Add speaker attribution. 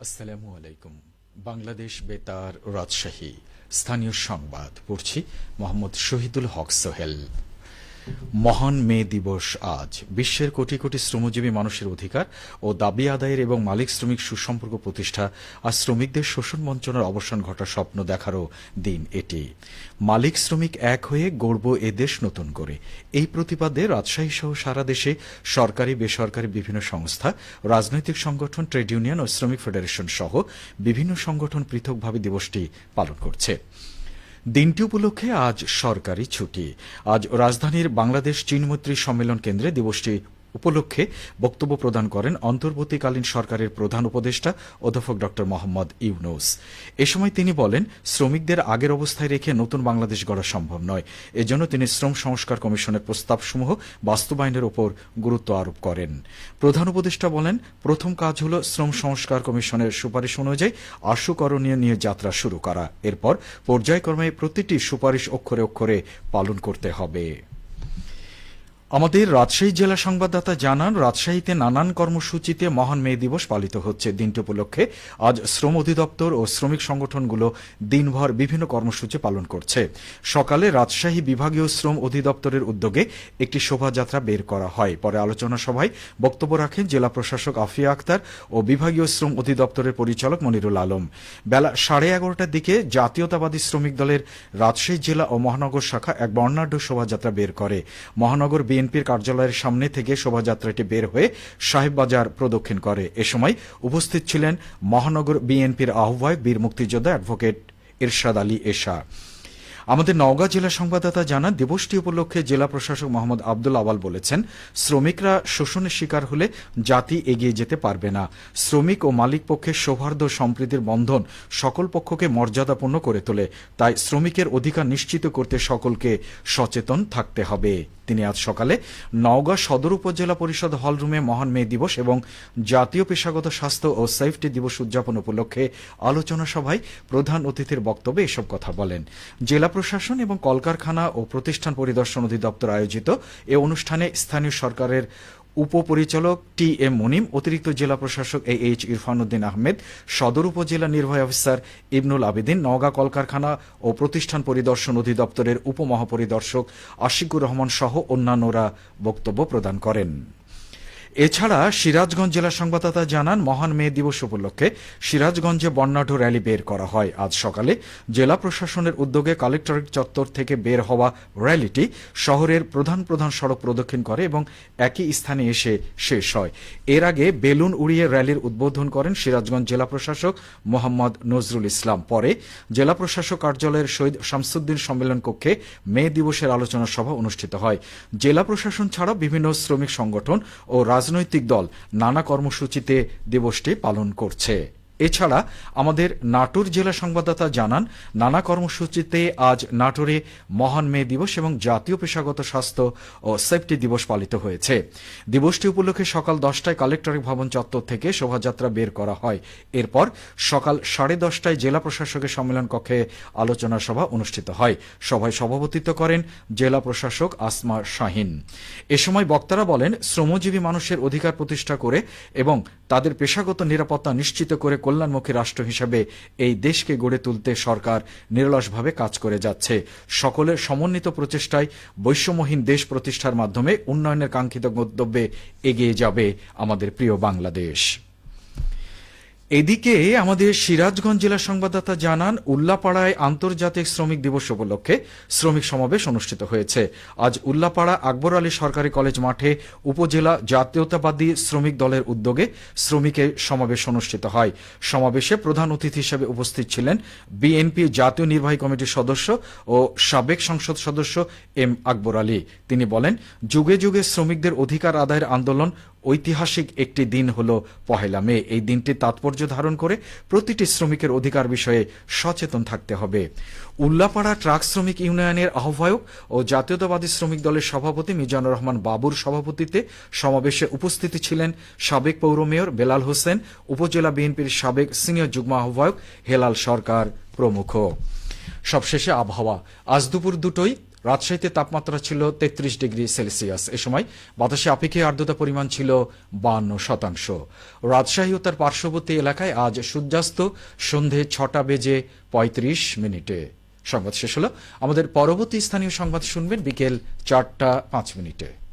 Speaker 1: আসসালামু আলাইকুম। বাংলাদেশ বেতার, রাজশাহী। স্থানীয় সংবাদ পড়ছি মোহাম্মদ শহীদুল হক সোহেল। মহান মে দিবস আজ। বিশ্বের কোটি কোটি শ্রমজীবী মানুষের অধিকার ও দাবি আদায়ের এবং মালিক শ্রমিক সুসম্পর্ক প্রতিষ্ঠা আর শ্রমিকদের শোষণ বঞ্চনার অবসান ঘটার স্বপ্ন দেখারও দিন এটি। মালিক শ্রমিক এক হয়ে গড়ব এ দেশ নতুন করে, এই প্রতিপাদে রাজশাহী সহ সারা দেশে সরকারি বেসরকারি বিভিন্ন সংস্থা, রাজনৈতিক সংগঠন, ট্রেড ইউনিয়ন ও শ্রমিক ফেডারেশন সহ বিভিন্ন সংগঠন পৃথকভাবে দিবসটি পালন করছে। দিনটি উপলক্ষে আজ সরকারি ছুটি। আজ রাজধানীর বাংলাদেশ চীন মৈত্রী সম্মেলন কেন্দ্রে দিবসটি উপলক্ষে বক্তব্য প্রদান করেন অন্তর্বর্তীকালীন সরকারের প্রধান উপদেষ্টা অধ্যাপক ড মোহাম্মদ ইউনূস। এ সময় তিনি বলেন, শ্রমিকদের আগের অবস্থায় রেখে নতুন বাংলাদেশ গড়া সম্ভব নয়। এজন্য তিনি শ্রম সংস্কার কমিশনের প্রস্তাবসমূহ বাস্তবায়নের উপর গুরুত্ব আরোপ করেন। প্রধান উপদেষ্টা বলেন, প্রথম কাজ হল শ্রম সংস্কার কমিশনের সুপারিশ অনুযায়ী আশু করণীয় নিয়ে যাত্রা শুরু করা। এরপর পর্যায়ক্রমে প্রতিটি সুপারিশ অক্ষরে অক্ষরে পালন করতে হবে। আমাদের রাজশাহী জেলা সংবাদদাতা জানান, রাজশাহীতে নানান কর্মসূচিতে মহান মে দিবস পালিত হচ্ছে। দিনটি উপলক্ষে আজ শ্রম অধিদপ্তর ও শ্রমিক সংগঠনগুলো দিনভর বিভিন্ন কর্মসূচি পালন করছে। সকালে রাজশাহী বিভাগীয় শ্রম অধিদপ্তরের উদ্যোগে একটি শোভাযাত্রা বের করা হয়। পরে আলোচনা সভায় বক্তব্য রাখেন জেলা প্রশাসক আফিয়া আক্তার ও বিভাগীয় শ্রম অধিদপ্তরের পরিচালক মনিরুল আলম। বেলা 11:30টার দিকে জাতীয়তাবাদী শ্রমিক দলের রাজশাহী জেলা ও মহানগর শাখা এক বর্ণাঢ্য শোভাযাত্রা বের করে। মহানগর বিএনপির কার্যালয়ের সামনে থেকে শোভাযাত্রাটি বের হয়ে সাহেববাজার প্রদক্ষিণ করে। এ সময় উপস্থিত ছিলেন মহানগর বিএনপির আহ্বায়ক বীর মুক্তিযোদ্ধা অ্যাডভোকেট এরশাদ আলী এশা। আমাদের নওগাঁ জেলা সংবাদদাতা জানান, দিবসটি উপলক্ষে জেলা প্রশাসক মোহাম্মদ আব্দুল আওয়াল বলেছেন, শ্রমিকরা শোষণের শিকার হলে জাতি এগিয়ে যেতে পারবে না। শ্রমিক ও মালিক পক্ষের সৌহার্দ্য সম্প্রীতির বন্ধন সকল পক্ষকে মর্যাদাপূর্ণ করে তোলে। তাই শ্রমিকের অধিকার নিশ্চিত করতে সকলকে সচেতন থাকতে হবে। তিনি আজ সকালে নওগাঁ সদর উপজেলা পরিষদ হলরুমে মহান মে দিবস এবং জাতীয় পেশাগত স্বাস্থ্য ও সেফটি দিবস উদযাপন উপলক্ষে আলোচনা সভায় প্রধান অতিথির বক্তব্যে এসব কথা বলেন। জেলা প্রশাসন এবং কলকারখানা ও প্রতিষ্ঠান পরিদর্শন অধিদপ্তর আয়োজিত এ অনুষ্ঠানে স্থানীয় সরকারের উপপরিচালক টি এম মুনিম, অতিরিক্ত জেলা প্রশাসক এইচ ইরফান উদ্দিন আহমেদ, সদর উপজেলা নির্বাহী অফিসার ইবনুল আবেদিন, নওগাঁ কলকারখানা ও প্রতিষ্ঠান পরিদর্শন অধিদপ্তরের উপমহাপরিদর্শক আশিকুর রহমান সহ অন্যান্যরা বক্তব্য প্রদান করেন। এছাড়া সিরাজগঞ্জ জেলা সংবাদদাতা জানান, মহান মে দিবস উপলক্ষে সিরাজগঞ্জে বর্ণাঢ্য র্যালি বের করা হয়। আজ সকালে জেলা প্রশাসনের উদ্যোগে কালেক্টরেট চত্বর থেকে বের হওয়া র্যালিটি শহরের প্রধান প্রধান সড়ক প্রদক্ষিণ করে এবং একই স্থানে এসে শেষ হয়। এর আগে বেলুন উড়িয়ে র্যালির উদ্বোধন করেন সিরাজগঞ্জ জেলা প্রশাসক মোহাম্মদ নজরুল ইসলাম। পরে জেলা প্রশাসক কার্যালয়ের শহীদ শামসুদ্দিন সম্মেলন কক্ষে মে দিবসের আলোচনা সভা অনুষ্ঠিত হয়। জেলা প্রশাসন ছাড়া বিভিন্ন শ্রমিক সংগঠন ও রাজনৈতিক দল নানা কর্মসূচিতে দিবসটি পালন করছে। এছাড়া আমাদের নাটোর জেলা সংবাদদাতা জানান, নানা কর্মসূচিতে আজ নাটোরে মহান মে দিবস এবং জাতীয় পেশাগত স্বাস্থ্য ও সেফটি দিবস পালিত হয়েছে। দিবসটি উপলক্ষে সকাল 10টায় কালেক্টরেট ভবন চত্বর থেকে শোভাযাত্রা বের করা হয়। এরপর সকাল 10:30টায় জেলা প্রশাসকের সম্মেলন কক্ষে আলোচনা সভা অনুষ্ঠিত হয়। সভায় সভাপতিত্ব করেন জেলা প্রশাসক আসমা শাহিন। এ সময় বক্তারা বলেন, শ্রমজীবী মানুষের অধিকার প্রতিষ্ঠা করে এবং তাদের পেশাগত নিরাপত্তা নিশ্চিত করে কল্যাণমুখী রাষ্ট্র হিসেবে এই দেশকে গড়ে তুলতে সরকার নিরলসভাবে কাজ করে যাচ্ছে। সকলের সমন্বিত প্রচেষ্টায় বৈষম্যহীন দেশ প্রতিষ্ঠার মাধ্যমে উন্নয়নের কাঙ্ক্ষিত গন্তব্যে এগিয়ে যাবে আমাদের প্রিয় বাংলাদেশ। এদিকে আমাদের সিরাজগঞ্জ জেলা সংবাদদাতা জানান, উল্লাপাড়ায় আন্তর্জাতিক শ্রমিক দিবস উপলক্ষে শ্রমিক সমাবেশ অনুষ্ঠিত হয়েছে। আজ উল্লাপাড়া আকবর আলী সরকারি কলেজ মাঠে উপজেলা জাতীয়তাবাদী শ্রমিক দলের উদ্যোগে শ্রমিকের সমাবেশ অনুষ্ঠিত হয়। সমাবেশে প্রধান অতিথি হিসেবে উপস্থিত ছিলেন বিএনপি জাতীয় নির্বাহী কমিটির সদস্য ও সাবেক সংসদ সদস্য এম আকবর আলী। তিনি বলেন, যুগে যুগে শ্রমিকদের অধিকার আদায়ের আন্দোলন ঐতিহাসিক একটি দিন হল 1 মে। এই দিনটির তাৎপর্য ধারণ করে প্রতিটি শ্রমিকের অধিকার বিষয়ে সচেতন থাকতে হবে। উল্লাপাড়া ট্রাক শ্রমিক ইউনিয়নের আহ্বায়ক ও জাতীয়তাবাদী শ্রমিক দলের সভাপতি মিজানুর রহমান বাবুর সভাপতিত্বে সমাবেশে উপস্থিত ছিলেন সাবেক পৌর মেয়র বেলাল হোসেন, উপজেলা বিএনপির সাবেক সিনিয়র যুগ্ম আহ্বায়ক হেলাল সরকার প্রমুখ। সবশেষে আবহাওয়া। আজ দুপুর 2টোয় রাজশাহীতে তাপমাত্রা ছিল 33 ডিগ্রি সেলসিয়াস। এ সময় বাতাসে আপেক্ষিক আর্দ্রতা পরিমাণ ছিল 52%। রাজশাহী ও তার পার্শ্ববর্তী এলাকায় আজ সূর্যাস্ত সন্ধে 6:35 সংবাদ শেষ হলো। আমাদের পরবর্তী স্থানীয় সংবাদ শুনবেন বিকেল 4:05।